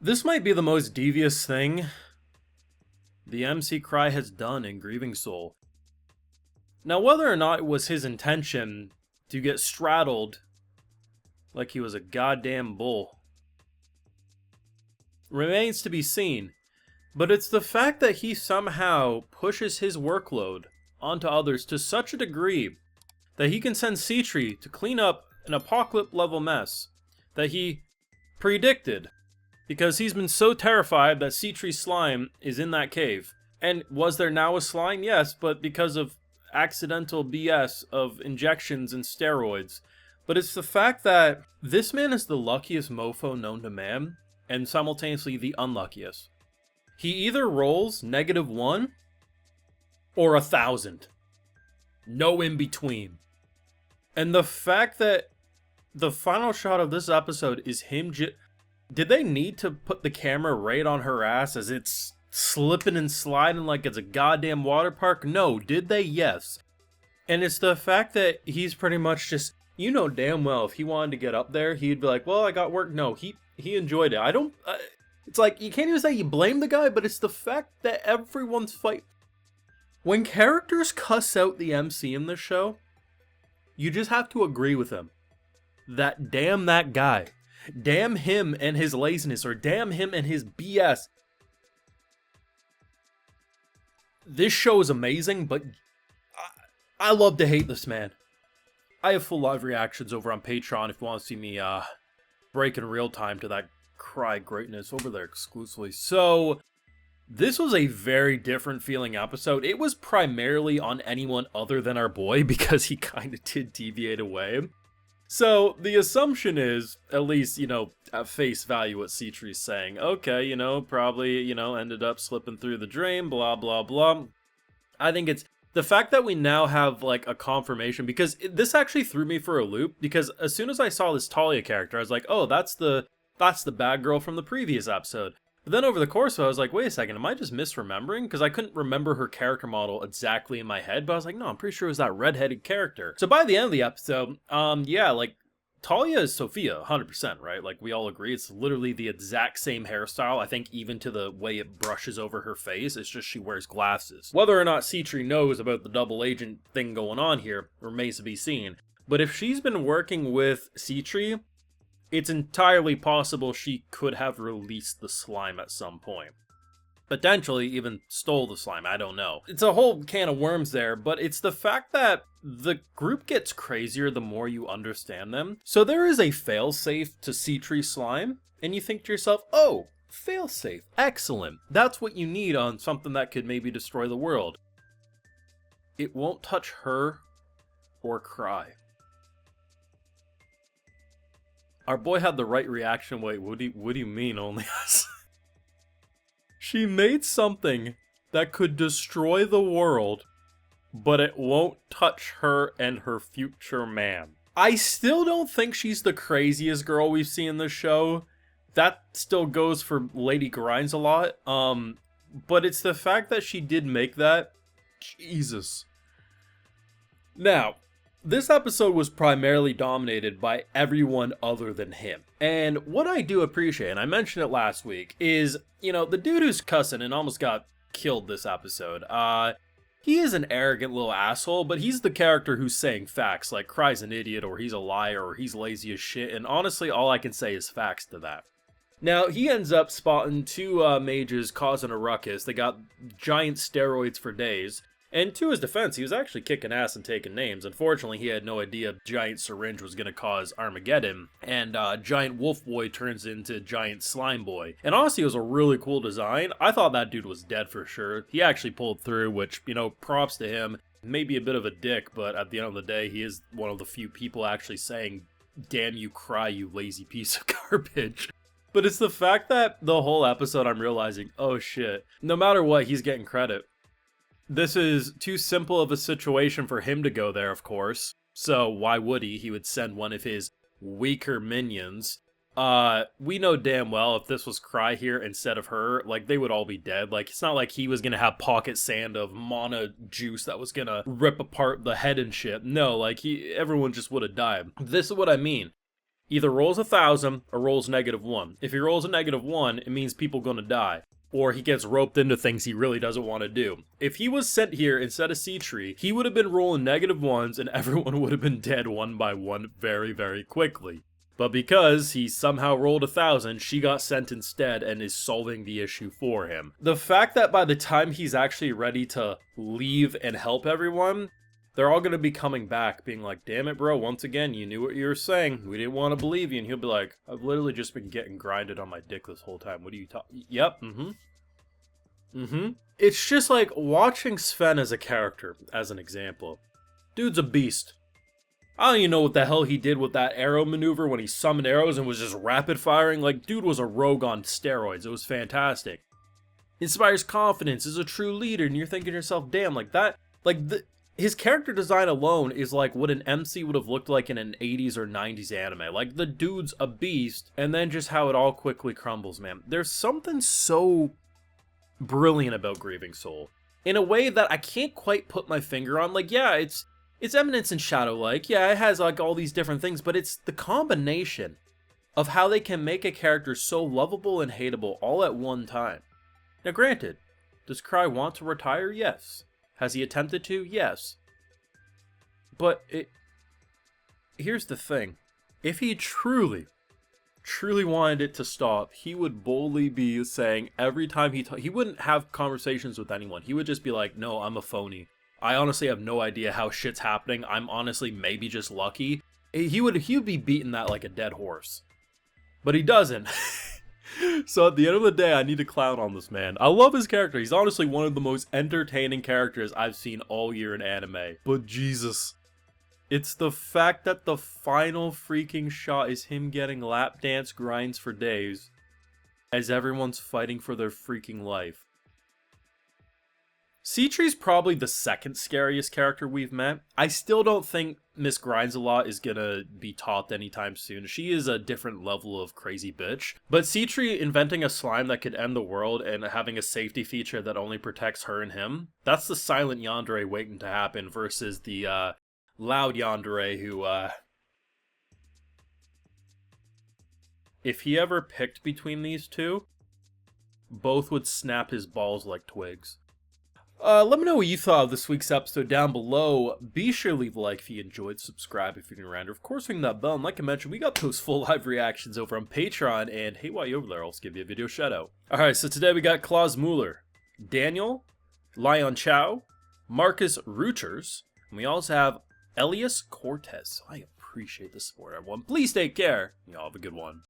This might be the most devious thing the MC Cry has done in Grieving Soul. Now, whether or not it was his intention to get straddled like he was a goddamn bull remains to be seen, but it's the fact that he somehow pushes his workload onto others to such a degree that he can send Citri to clean up an apocalypse-level mess that he predicted, because he's been so terrified that Citri's slime is in that cave. And was there now a slime? Yes, but because of accidental BS of injections and steroids. But it's the fact that this man is the luckiest mofo known to man, and simultaneously the unluckiest. He either rolls -1 or 1,000. No in between. And the fact that the final shot of this episode is him did they need to put the camera right on her ass as it's slipping and sliding like it's a goddamn water park? No. Did they? Yes. And it's the fact that he's pretty much just, you know damn well if he wanted to get up there, he'd be like, well, I got work. No, he enjoyed it. It's like, you can't even say you blame the guy, but it's the fact that everyone's when characters cuss out the MC in this show, you just have to agree with him. That damn that guy. Damn him and his laziness, or damn him and his BS. This show is amazing, but I love to hate this man. I have full live reactions over on Patreon if you want to see me break in real time to that Cry greatness over there exclusively. So, this was a very different feeling episode. It was primarily on anyone other than our boy, because he kind of did deviate away. So, the assumption is, at least, at face value what Citri's saying. Okay, probably, ended up slipping through the drain, blah, blah, blah. I think it's the fact that we now have, like, a confirmation, because this actually threw me for a loop, because as soon as I saw this Talia character, I was like, oh, that's the bad girl from the previous episode. But then over the course of it, I was like, wait a second, am I just misremembering? Because I couldn't remember her character model exactly in my head, but I was like, no, I'm pretty sure it was that redheaded character. So by the end of the episode, yeah, like, Talia is Sophia, 100%, right? Like, we all agree, it's literally the exact same hairstyle. I think even to the way it brushes over her face, it's just she wears glasses. Whether or not Citri knows about the double agent thing going on here remains to be seen. But if she's been working with Citri, it's entirely possible she could have released the slime at some point. Potentially even stole the slime, I don't know. It's a whole can of worms there, but it's the fact that the group gets crazier the more you understand them. So there is a failsafe to Citri slime, and you think to yourself, oh, failsafe, excellent. That's what you need on something that could maybe destroy the world. It won't touch her or Cry. Our boy had the right reaction. Wait, what do you mean only us? She made something that could destroy the world, but it won't touch her and her future man. I still don't think she's the craziest girl we've seen in the show. That still goes for Lady Grinds a lot. But it's the fact that she did make that. Jesus. Now, this episode was primarily dominated by everyone other than him. And what I do appreciate, and I mentioned it last week, is, the dude who's cussing and almost got killed this episode, he is an arrogant little asshole, but he's the character who's saying facts, like Cry's an idiot, or he's a liar, or he's lazy as shit, and honestly, all I can say is facts to that. Now, he ends up spotting two mages causing a ruckus. They got giant steroids for days. And to his defense, he was actually kicking ass and taking names. Unfortunately, he had no idea giant syringe was going to cause Armageddon. And giant wolf boy turns into giant slime boy. And honestly, it was a really cool design. I thought that dude was dead for sure. He actually pulled through, which, props to him. Maybe a bit of a dick, but at the end of the day, he is one of the few people actually saying, damn you, Cry, you lazy piece of garbage. But it's the fact that the whole episode I'm realizing, oh shit, no matter what, he's getting credit. This is too simple of a situation for him to go there, of course. So why would he? He would send one of his weaker minions. We know damn well if this was Cry here instead of her, like, they would all be dead. Like, it's not like he was gonna have pocket sand of mana juice that was gonna rip apart the head and shit. No, like, everyone just would have died. This is what I mean. Either rolls 1,000 or rolls -1. If he rolls a -1, it means people gonna die. Or he gets roped into things he really doesn't want to do. If he was sent here instead of Seatree, he would have been rolling -1s and everyone would have been dead one by one very, very quickly. But because he somehow rolled 1,000, she got sent instead and is solving the issue for him. The fact that by the time he's actually ready to leave and help everyone, they're all going to be coming back being like, damn it, bro, once again, you knew what you were saying. We didn't want to believe you. And he'll be like, I've literally just been getting grinded on my dick this whole time. What are you talking? Yep, It's just like watching Sven as a character, as an example. Dude's a beast. I don't even know what the hell he did with that arrow maneuver when he summoned arrows and was just rapid firing. Like, dude was a rogue on steroids. It was fantastic. Inspires confidence, is a true leader, and you're thinking to yourself, damn, like that, his character design alone is like what an MC would have looked like in an 80s or 90s anime. Like, the dude's a beast, and then just how it all quickly crumbles, man. There's something so brilliant about Grieving Soul, in a way that I can't quite put my finger on. Like, yeah, it's Eminence and Shadow-like, yeah, it has like all these different things, but it's the combination of how they can make a character so lovable and hateable all at one time. Now granted, does Cry want to retire? Yes. Has he attempted to? Yes. But here's the thing. If he truly wanted it to stop, he would boldly be saying every time he wouldn't have conversations with anyone. He would just be like, no, I'm a phony. I honestly have no idea how shit's happening. I'm honestly maybe just lucky. He would be beating that like a dead horse. But he doesn't. So at the end of the day, I need to clown on this man. I love his character. He's honestly one of the most entertaining characters I've seen all year in anime. But Jesus. It's the fact that the final freaking shot is him getting lap dance grinds for days as everyone's fighting for their freaking life. Seatree's probably the second scariest character we've met. I still don't think Miss Grinds-A-Lot is gonna be topped anytime soon. She is a different level of crazy bitch. But Seatree inventing a slime that could end the world and having a safety feature that only protects her and him, that's the silent yandere waiting to happen versus the loud yandere who, if he ever picked between these two, both would snap his balls like twigs. Let me know what you thought of this week's episode down below. Be sure to leave a like if you enjoyed, subscribe if you're new around, or of course ring that bell, and like I mentioned, we got those full live reactions over on Patreon, and hey, while you're over there, I'll just give you a video shout out. Alright, so today we got Klaus Mueller, Daniel, Lion Chow, Marcus Reuters, and we also have Elias Cortez. I appreciate the support, everyone. Please take care. Y'all have a good one.